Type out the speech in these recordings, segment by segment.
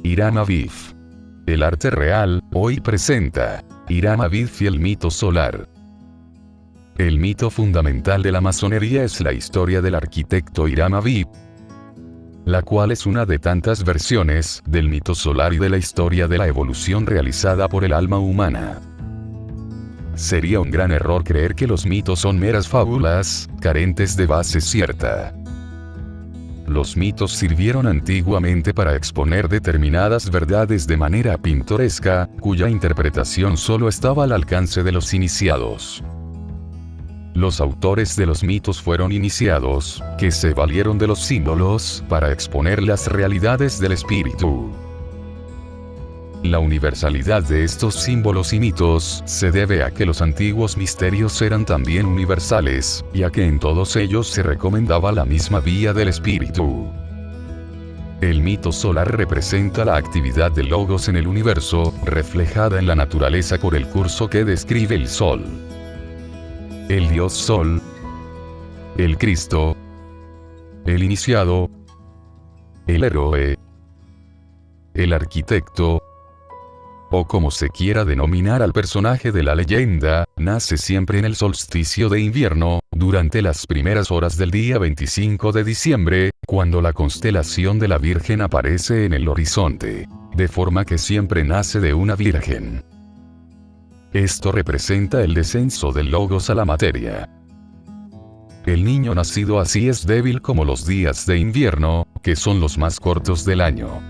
Hiram Aviv. El arte real, hoy presenta Hiram Aviv y el mito solar. El mito fundamental de la masonería es la historia del arquitecto Hiram Aviv, la cual es una de tantas versiones del mito solar y de la historia de la evolución realizada por el alma humana. Sería un gran error creer que los mitos son meras fábulas, carentes de base cierta. Los mitos sirvieron antiguamente para exponer determinadas verdades de manera pintoresca, cuya interpretación solo estaba al alcance de los iniciados. Los autores de los mitos fueron iniciados, que se valieron de los símbolos para exponer las realidades del espíritu. La universalidad de estos símbolos y mitos se debe a que los antiguos misterios eran también universales, y a que en todos ellos se recomendaba la misma vía del espíritu. El mito solar representa la actividad del Logos en el universo, reflejada en la naturaleza por el curso que describe el Sol. El Dios Sol, el Cristo, el iniciado, el héroe, el arquitecto, o como se quiera denominar al personaje de la leyenda, nace siempre en el solsticio de invierno, durante las primeras horas del día 25 de diciembre, cuando la constelación de la Virgen aparece en el horizonte, de forma que siempre nace de una virgen. Esto representa el descenso del Logos a la materia. El niño nacido así es débil como los días de invierno, que son los más cortos del año.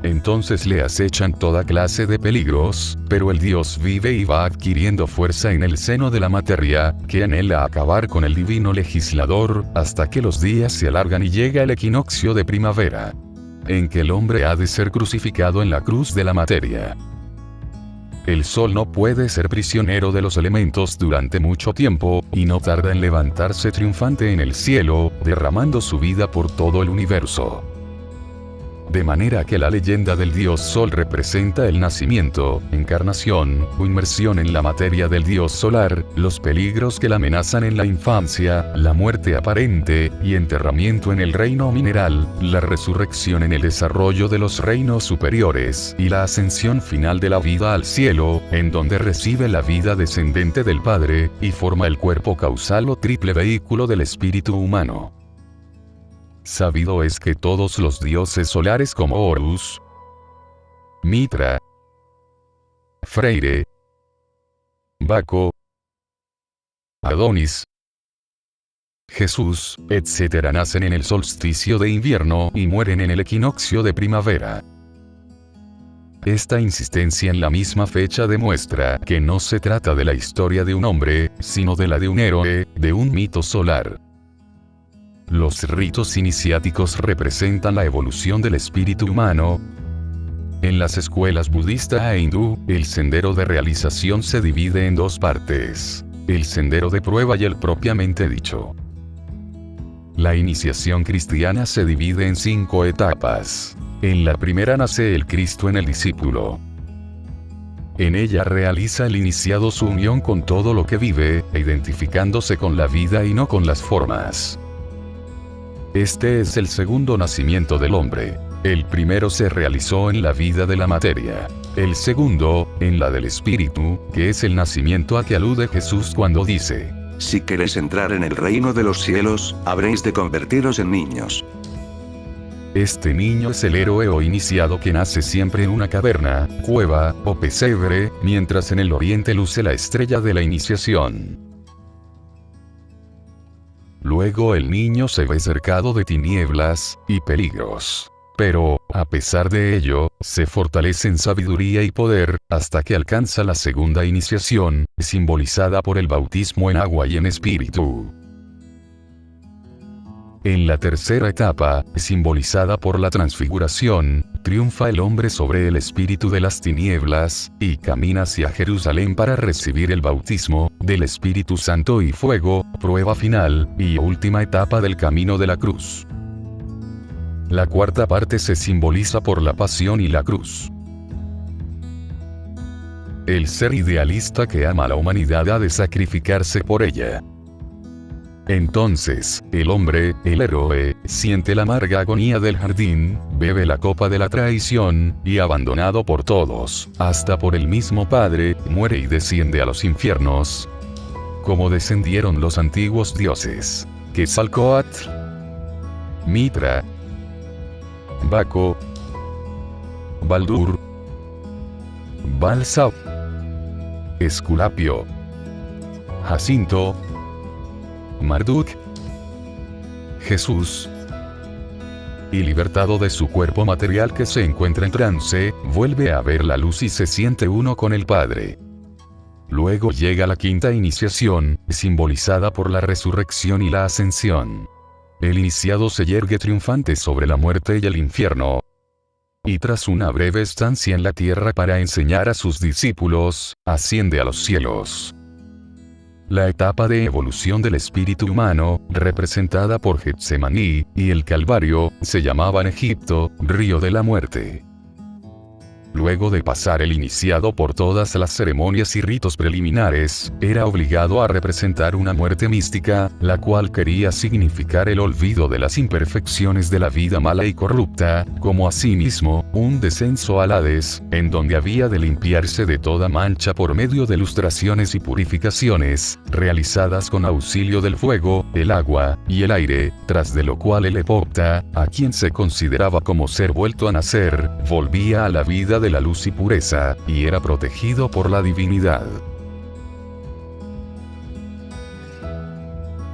Entonces le acechan toda clase de peligros, pero el Dios vive y va adquiriendo fuerza en el seno de la materia, que anhela acabar con el divino legislador, hasta que los días se alargan y llega el equinoccio de primavera, en que el hombre ha de ser crucificado en la cruz de la materia. El Sol no puede ser prisionero de los elementos durante mucho tiempo, y no tarda en levantarse triunfante en el cielo, derramando su vida por todo el universo. De manera que la leyenda del Dios Sol representa el nacimiento, encarnación, o inmersión en la materia del Dios solar, los peligros que la amenazan en la infancia, la muerte aparente, y enterramiento en el reino mineral, la resurrección en el desarrollo de los reinos superiores, y la ascensión final de la vida al cielo, en donde recibe la vida descendente del Padre, y forma el cuerpo causal o triple vehículo del espíritu humano. Sabido es que todos los dioses solares como Horus, Mitra, Freire, Baco, Adonis, Jesús, etc. nacen en el solsticio de invierno y mueren en el equinoccio de primavera. Esta insistencia en la misma fecha demuestra que no se trata de la historia de un hombre, sino de la de un héroe, de un mito solar. Los ritos iniciáticos representan la evolución del espíritu humano. En las escuelas budista e hindú, el sendero de realización se divide en dos partes: el sendero de prueba y el propiamente dicho. La iniciación cristiana se divide en 5 etapas. En la primera nace el Cristo en el discípulo. En ella realiza el iniciado su unión con todo lo que vive, identificándose con la vida y no con las formas. Este es el segundo nacimiento del hombre. El primero se realizó en la vida de la materia. El segundo, en la del espíritu, que es el nacimiento a que alude Jesús cuando dice: Si queréis entrar en el reino de los cielos, habréis de convertiros en niños. Este niño es el héroe o iniciado que nace siempre en una caverna, cueva, o pesebre, mientras en el oriente luce la estrella de la iniciación. Luego el niño se ve cercado de tinieblas y peligros. Pero, a pesar de ello, se fortalece en sabiduría y poder, hasta que alcanza la segunda iniciación, simbolizada por el bautismo en agua y en espíritu. En la tercera etapa, simbolizada por la transfiguración, triunfa el hombre sobre el espíritu de las tinieblas, y camina hacia Jerusalén para recibir el bautismo del Espíritu Santo y fuego, prueba final, y última etapa del camino de la cruz. La cuarta parte se simboliza por la pasión y la cruz. El ser idealista que ama a la humanidad ha de sacrificarse por ella. Entonces, el hombre, el héroe, siente la amarga agonía del jardín, bebe la copa de la traición, y abandonado por todos, hasta por el mismo Padre, muere y desciende a los infiernos, como descendieron los antiguos dioses. Quetzalcóatl, Mitra, Baco, Baldur, Balsa, Esculapio, Jacinto, Marduk, Jesús. Y libertado de su cuerpo material que se encuentra en trance, vuelve a ver la luz y se siente uno con el Padre. Luego llega la quinta iniciación, simbolizada por la resurrección y la ascensión. El iniciado se yergue triunfante sobre la muerte y el infierno, y tras una breve estancia en la tierra para enseñar a sus discípulos, asciende a los cielos. La etapa de evolución del espíritu humano, representada por Getsemaní, y el Calvario, se llamaba en Egipto, Río de la Muerte. Luego de pasar el iniciado por todas las ceremonias y ritos preliminares, era obligado a representar una muerte mística, la cual quería significar el olvido de las imperfecciones de la vida mala y corrupta, como asimismo, un descenso al Hades, en donde había de limpiarse de toda mancha por medio de lustraciones y purificaciones, realizadas con auxilio del fuego, el agua, y el aire, tras de lo cual el epopta, a quien se consideraba como ser vuelto a nacer, volvía a la vida de la luz y pureza, y era protegido por la divinidad.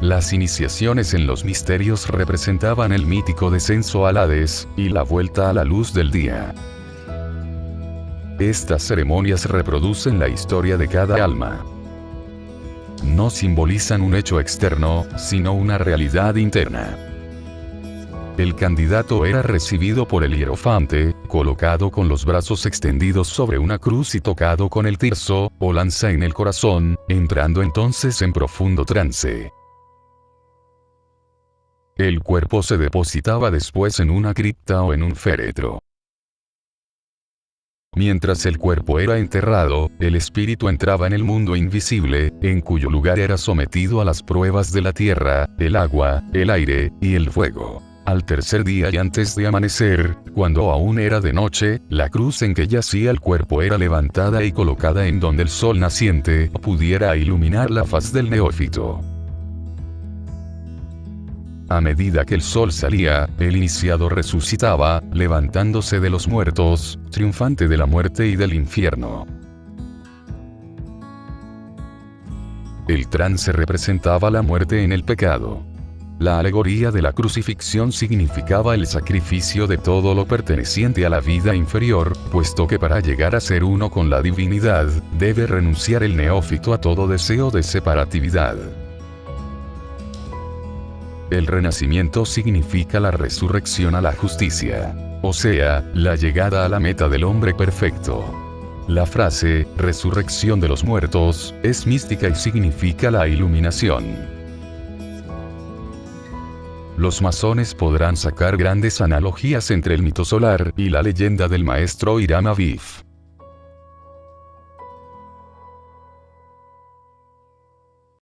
Las iniciaciones en los misterios representaban el mítico descenso al Hades, y la vuelta a la luz del día. Estas ceremonias reproducen la historia de cada alma. No simbolizan un hecho externo, sino una realidad interna. El candidato era recibido por el hierofante, colocado con los brazos extendidos sobre una cruz y tocado con el tirso, o lanza en el corazón, entrando entonces en profundo trance. El cuerpo se depositaba después en una cripta o en un féretro. Mientras el cuerpo era enterrado, el espíritu entraba en el mundo invisible, en cuyo lugar era sometido a las pruebas de la tierra, el agua, el aire, y el fuego. Al tercer día y antes de amanecer, cuando aún era de noche, la cruz en que yacía el cuerpo era levantada y colocada en donde el sol naciente pudiera iluminar la faz del neófito. A medida que el sol salía, el iniciado resucitaba, levantándose de los muertos, triunfante de la muerte y del infierno. El trance representaba la muerte en el pecado. La alegoría de la crucifixión significaba el sacrificio de todo lo perteneciente a la vida inferior, puesto que para llegar a ser uno con la divinidad, debe renunciar el neófito a todo deseo de separatividad. El renacimiento significa la resurrección a la justicia, o sea, la llegada a la meta del hombre perfecto. La frase, resurrección de los muertos, es mística y significa la iluminación. Los masones podrán sacar grandes analogías entre el mito solar y la leyenda del maestro Hiram Abiff.